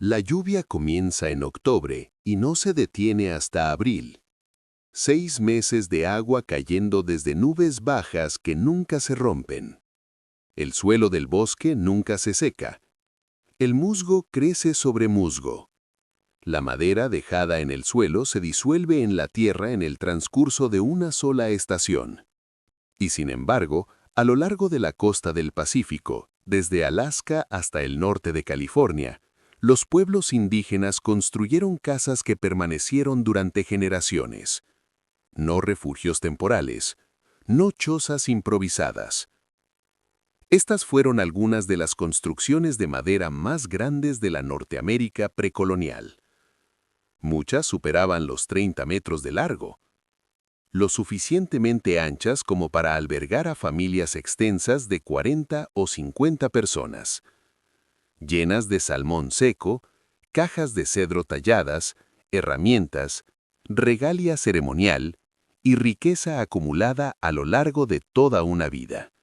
La lluvia comienza en octubre y no se detiene hasta abril. 6 meses de agua cayendo desde nubes bajas que nunca se rompen. El suelo del bosque nunca se seca. El musgo crece sobre musgo. La madera dejada en el suelo se disuelve en la tierra en el transcurso de una sola estación. Y sin embargo, a lo largo de la costa del Pacífico, desde Alaska hasta el norte de California, los pueblos indígenas construyeron casas que permanecieron durante generaciones. No refugios temporales, no chozas improvisadas. Estas fueron algunas de las construcciones de madera más grandes de la Norteamérica precolonial. Muchas superaban los 30 metros de largo, lo suficientemente anchas como para albergar a familias extensas de 40 o 50 personas, llenas de salmón seco, cajas de cedro talladas, herramientas, regalia ceremonial y riqueza acumulada a lo largo de toda una vida.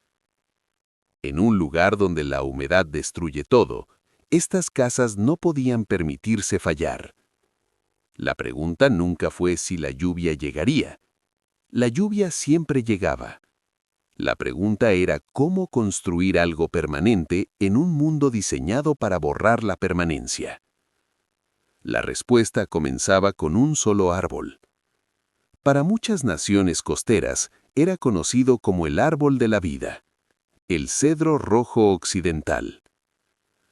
En un lugar donde la humedad destruye todo, estas casas no podían permitirse fallar. La pregunta nunca fue si la lluvia llegaría. La lluvia siempre llegaba. La pregunta era cómo construir algo permanente en un mundo diseñado para borrar la permanencia. La respuesta comenzaba con un solo árbol. Para muchas naciones costeras era conocido como el árbol de la vida, el cedro rojo occidental.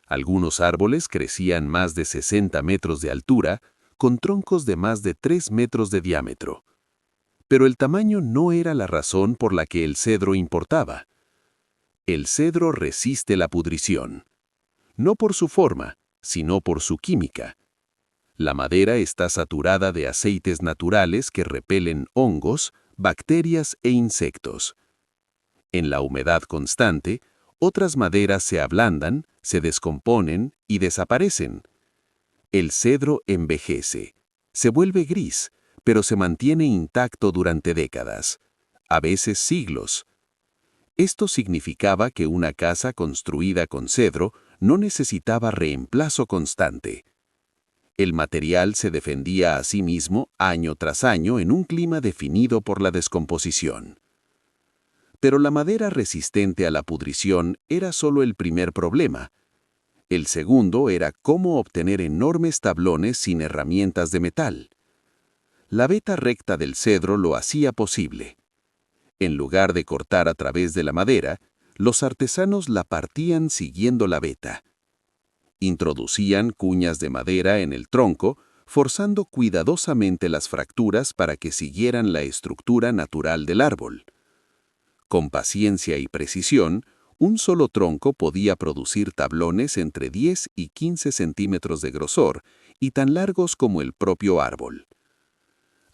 Algunos árboles crecían más de 60 metros de altura, con troncos de más de 3 metros de diámetro. Pero el tamaño no era la razón por la que el cedro importaba. El cedro resiste la pudrición. No por su forma, sino por su química. La madera está saturada de aceites naturales que repelen hongos, bacterias e insectos. En la humedad constante, otras maderas se ablandan, se descomponen y desaparecen. El cedro envejece, se vuelve gris, pero se mantiene intacto durante décadas, a veces siglos. Esto significaba que una casa construida con cedro no necesitaba reemplazo constante. El material se defendía a sí mismo año tras año en un clima definido por la descomposición. Pero la madera resistente a la pudrición era solo el primer problema. El segundo era cómo obtener enormes tablones sin herramientas de metal. La veta recta del cedro lo hacía posible. En lugar de cortar a través de la madera, los artesanos la partían siguiendo la veta. Introducían cuñas de madera en el tronco, forzando cuidadosamente las fracturas para que siguieran la estructura natural del árbol. Con paciencia y precisión, un solo tronco podía producir tablones entre 10 y 15 centímetros de grosor y tan largos como el propio árbol.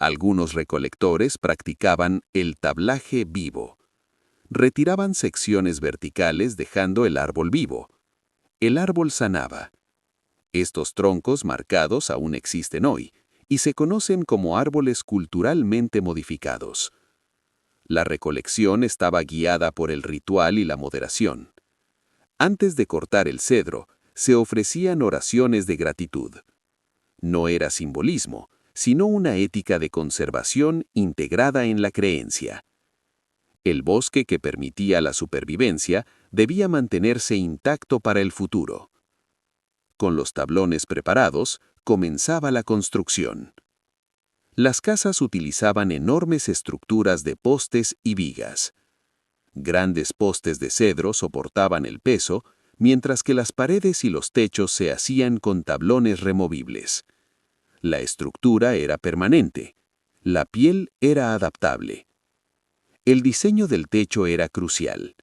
Algunos recolectores practicaban el tablaje vivo. Retiraban secciones verticales dejando el árbol vivo. El árbol sanaba. Estos troncos marcados aún existen hoy y se conocen como árboles culturalmente modificados. La recolección estaba guiada por el ritual y la moderación. Antes de cortar el cedro, se ofrecían oraciones de gratitud. No era simbolismo, sino una ética de conservación integrada en la creencia. El bosque que permitía la supervivencia debía mantenerse intacto para el futuro. Con los tablones preparados, comenzaba la construcción. Las casas utilizaban enormes estructuras de postes y vigas. Grandes postes de cedro soportaban el peso, mientras que las paredes y los techos se hacían con tablones removibles. La estructura era permanente. La piel era adaptable. El diseño del techo era crucial.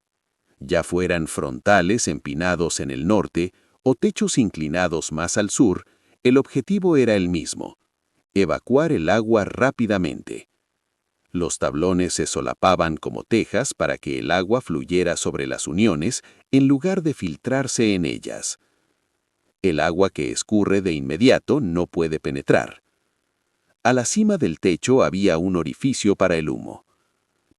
Ya fueran frontales empinados en el norte o techos inclinados más al sur, el objetivo era el mismo: evacuar el agua rápidamente. Los tablones se solapaban como tejas para que el agua fluyera sobre las uniones en lugar de filtrarse en ellas. El agua que escurre de inmediato no puede penetrar. A la cima del techo había un orificio para el humo.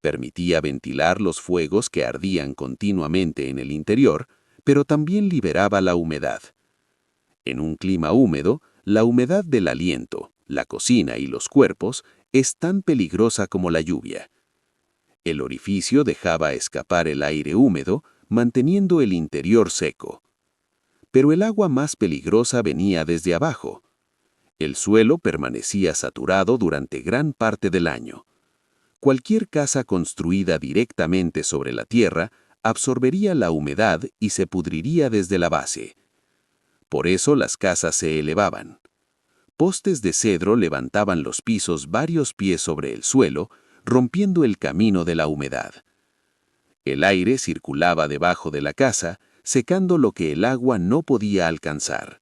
Permitía ventilar los fuegos que ardían continuamente en el interior, pero también liberaba la humedad. En un clima húmedo, la humedad del aliento, la cocina y los cuerpos es tan peligrosa como la lluvia. El orificio dejaba escapar el aire húmedo, manteniendo el interior seco. Pero el agua más peligrosa venía desde abajo. El suelo permanecía saturado durante gran parte del año. Cualquier casa construida directamente sobre la tierra absorbería la humedad y se pudriría desde la base. Por eso las casas se elevaban. Postes de cedro levantaban los pisos varios pies sobre el suelo, rompiendo el camino de la humedad. El aire circulaba debajo de la casa, secando lo que el agua no podía alcanzar.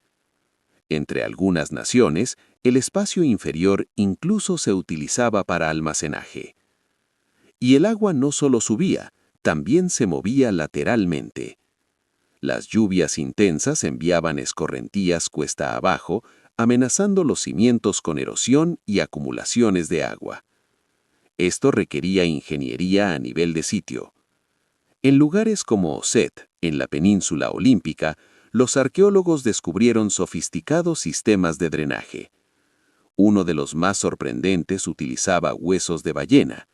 Entre algunas naciones, el espacio inferior incluso se utilizaba para almacenaje. Y el agua no solo subía, también se movía lateralmente. Las lluvias intensas enviaban escorrentías cuesta abajo, amenazando los cimientos con erosión y acumulaciones de agua. Esto requería ingeniería a nivel de sitio. En lugares como Oset, en la península olímpica, los arqueólogos descubrieron sofisticados sistemas de drenaje. Uno de los más sorprendentes utilizaba huesos de ballena.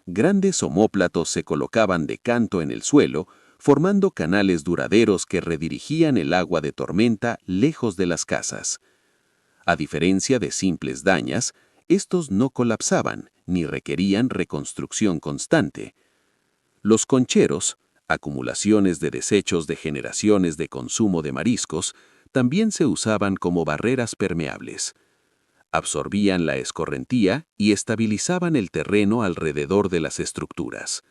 Grandes omóplatos se colocaban de canto en el suelo, formando canales duraderos que redirigían el agua de tormenta lejos de las casas. A diferencia de simples dañas, estos no colapsaban ni requerían reconstrucción constante. Los concheros, acumulaciones de desechos de generaciones de consumo de mariscos, también se usaban como barreras permeables. Absorbían la escorrentía y estabilizaban el terreno alrededor de las estructuras.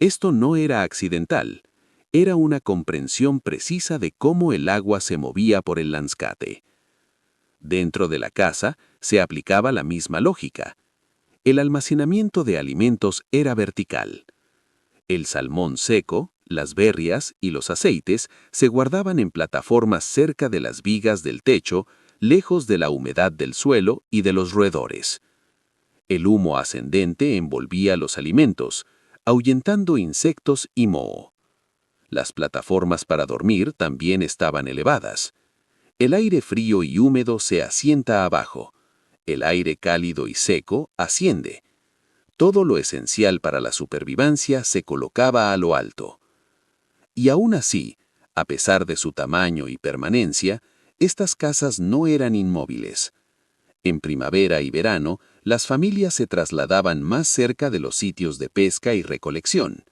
Esto no era accidental, era una comprensión precisa de cómo el agua se movía por el landscape. Dentro de la casa se aplicaba la misma lógica. El almacenamiento de alimentos era vertical. El salmón seco, las berrias y los aceites se guardaban en plataformas cerca de las vigas del techo, lejos de la humedad del suelo y de los roedores. El humo ascendente envolvía los alimentos, ahuyentando insectos y moho. Las plataformas para dormir también estaban elevadas. El aire frío y húmedo se asienta abajo. El aire cálido y seco asciende. Todo lo esencial para la supervivencia se colocaba a lo alto. Y aún así, a pesar de su tamaño y permanencia, estas casas no eran inmóviles. En primavera y verano, las familias se trasladaban más cerca de los sitios de pesca y recolección.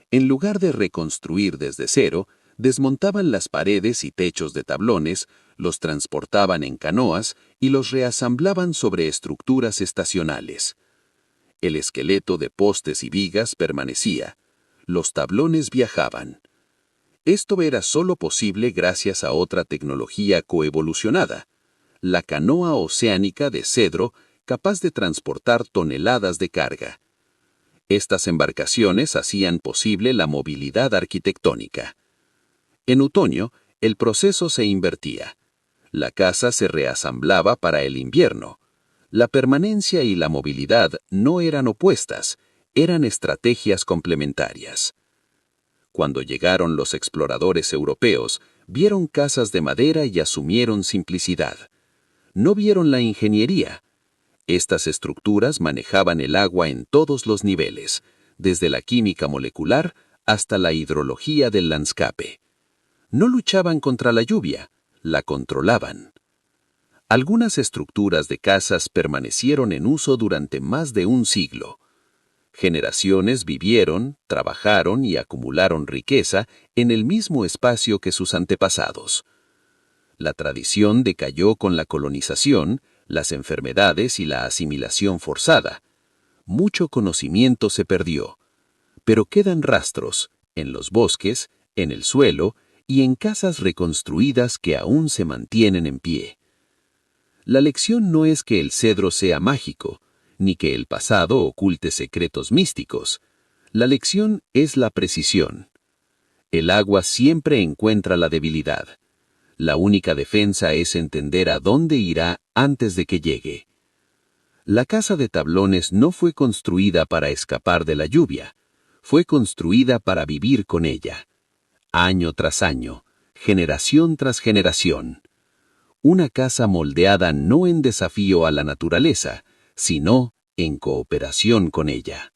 En lugar de reconstruir desde cero, desmontaban las paredes y techos de tablones, los transportaban en canoas y los reasamblaban sobre estructuras estacionales. El esqueleto de postes y vigas permanecía. Los tablones viajaban. Esto era solo posible gracias a otra tecnología coevolucionada, la canoa oceánica de cedro capaz de transportar toneladas de carga. Estas embarcaciones hacían posible la movilidad arquitectónica. En otoño, el proceso se invertía. La casa se reasamblaba para el invierno. La permanencia y la movilidad no eran opuestas, eran estrategias complementarias. Cuando llegaron los exploradores europeos, vieron casas de madera y asumieron simplicidad. No vieron la ingeniería. Estas estructuras manejaban el agua en todos los niveles, desde la química molecular hasta la hidrología del landscape. No luchaban contra la lluvia, la controlaban. Algunas estructuras de casas permanecieron en uso durante más de un siglo. Generaciones vivieron, trabajaron y acumularon riqueza en el mismo espacio que sus antepasados. La tradición decayó con la colonización, las enfermedades y la asimilación forzada. Mucho conocimiento se perdió, pero quedan rastros en los bosques, en el suelo y en casas reconstruidas que aún se mantienen en pie. La lección no es que el cedro sea mágico, ni que el pasado oculte secretos místicos. La lección es la precisión. El agua siempre encuentra la debilidad. La única defensa es entender a dónde irá antes de que llegue. La casa de tablones no fue construida para escapar de la lluvia, fue construida para vivir con ella. Año tras año, generación tras generación. Una casa moldeada no en desafío a la naturaleza, sino en cooperación con ella.